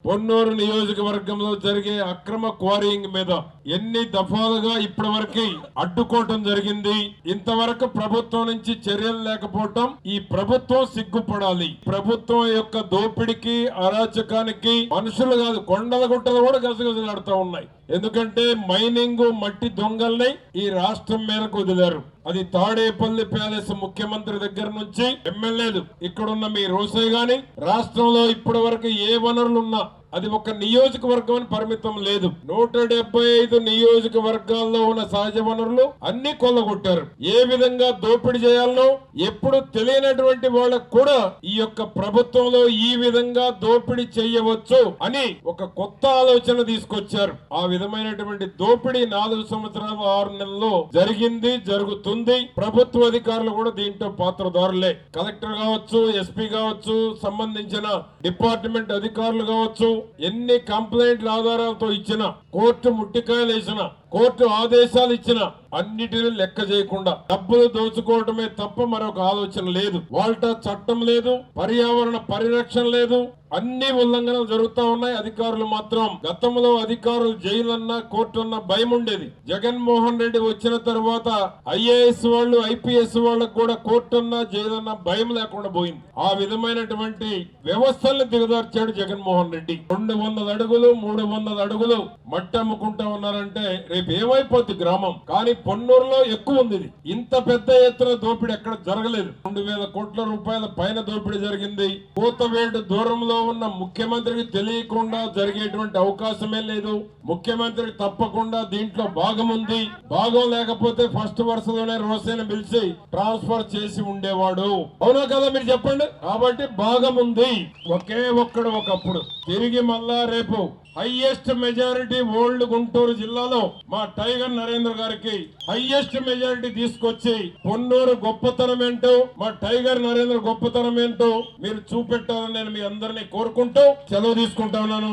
పొన్నూరు నియోజకవర్గంలో జరిగే అక్రమ క్వారీయింగ్ మీద ఎన్ని దఫాలుగా ఇప్పటి వరకు అడ్డుకోవటం జరిగింది. ఇంతవరకు ప్రభుత్వం నుంచి చర్యలు లేకపోవటం ఈ ప్రభుత్వం సిగ్గుపడాలి. ప్రభుత్వం యొక్క దోపిడికి అరాచకానికి మనుషులు కాదు కొండల గుట్టలు కూడా గసగసలాడుతూ ఉన్నాయి. ఎందుకంటే మైనింగ్ మట్టి దొంగల్ని ఈ రాష్ట్రం మేరకు వదిలారు. అది తాడేపల్లి ప్యాలెస్ ముఖ్యమంత్రి దగ్గర నుంచి ఎమ్మెల్యేలు ఇక్కడున్న మీ రోసయ్య గాని రాష్ట్రంలో ఇప్పటి వరకు ఏ వనరులున్నా అది ఒక నియోజకవర్గం అని పరిమితం లేదు. 175 నియోజకవర్గాల్లో ఉన్న సహజ వనరులు అన్ని కొల్లగొట్టారు. ఏ విధంగా దోపిడీ చేయాలనో ఎప్పుడు తెలియనటువంటి వాళ్ళకు కూడా ఈ యొక్క ప్రభుత్వంలో ఈ విధంగా దోపిడీ చేయవచ్చు అని ఒక కొత్త ఆలోచన తీసుకొచ్చారు. ఆ విధమైనటువంటి దోపిడీ 4 సంవత్సరాలు 6 నెలల్లో జరిగింది, జరుగుతుంది. ప్రభుత్వ అధికారులు కూడా దీంట్లో పాత్రదారులే. కలెక్టర్ కావచ్చు, ఎస్పీ కావచ్చు, సంబంధించిన డిపార్ట్మెంట్ అధికారులు కావచ్చు, ఎన్ని కంప్లైంట్ల ఆధారాలతో ఇచ్చిన, కోర్టు ముట్టికాయలు వేసిన, కోర్టు ఆదేశాలు ఇచ్చిన అన్నిటిని లెక్క చేయకుండా డబ్బులు దోచుకోవటమే తప్ప మరొక ఆలోచన లేదు. వాల్టా చట్టం లేదు, పర్యావరణ పరిరక్షణ లేదు, అన్ని ఉల్లంఘనలు జరుగుతా ఉన్నాయి. అధికారులు మాత్రం గతంలో అధికారులు జైలు అన్నా కోర్టు అన్నా భయం ఉండేది. జగన్మోహన్ రెడ్డి వచ్చిన తర్వాత ఐఏఎస్ వాళ్ళు, ఐపీఎస్ వాళ్ళకు కూడా కోర్టు అన్నా జైలు అన్నా భయం లేకుండా పోయింది. ఆ విధమైనటువంటి వ్యవస్థల్ని దిగదార్చాడు జగన్మోహన్ రెడ్డి. 200 అడుగులు 300 అడుగులు మట్టి అమ్ముకుంటా ఉన్నారంటే రేపు ఏమైపోద్ది గ్రామం. కానీ పొన్నూరులో ఎక్కువ ఉంది. ఇంత పెద్ద ఎత్తున దోపిడీ ఎక్కడ జరగలేదు. 2000 కోట్ల రూపాయల పైన దోపిడీ జరిగింది. కూతవేటు దూరంలో ఉన్న ముఖ్యమంత్రికి తెలియకుండా జరిగేటువంటి అవకాశమే లేదు. ముఖ్యమంత్రికి తప్పకుండా దీంట్లో భాగం ఉంది. భాగం లేకపోతే ఫస్ట్ వరుసలోనే రోసేను పిలిచి ట్రాన్స్ఫర్ చేసి ఉండేవాడు. అవునా కదా మీరు చెప్పండి. కాబట్టి భాగం ఉంది. ఒకే ఒక్కడు ఒకప్పుడు తిరిగి మళ్ళా రేపు హైయెస్ట్ మెజారిటీ ఓల్డ్ గుంటూరు జిల్లాలో మా టైగర్ నరేంద్ర గారికి హైయెస్ట్ మెజారిటీ తీసుకొచ్చి పొన్నూరు గొప్పతనం ఏంటో, మా టైగర్ నరేంద్ర గొప్పతనం ఏంటో మీరు చూపెట్టాలని నేను మీ అందరినీ కోరుకుంటూ సెలవు తీసుకుంటా ఉన్నాను.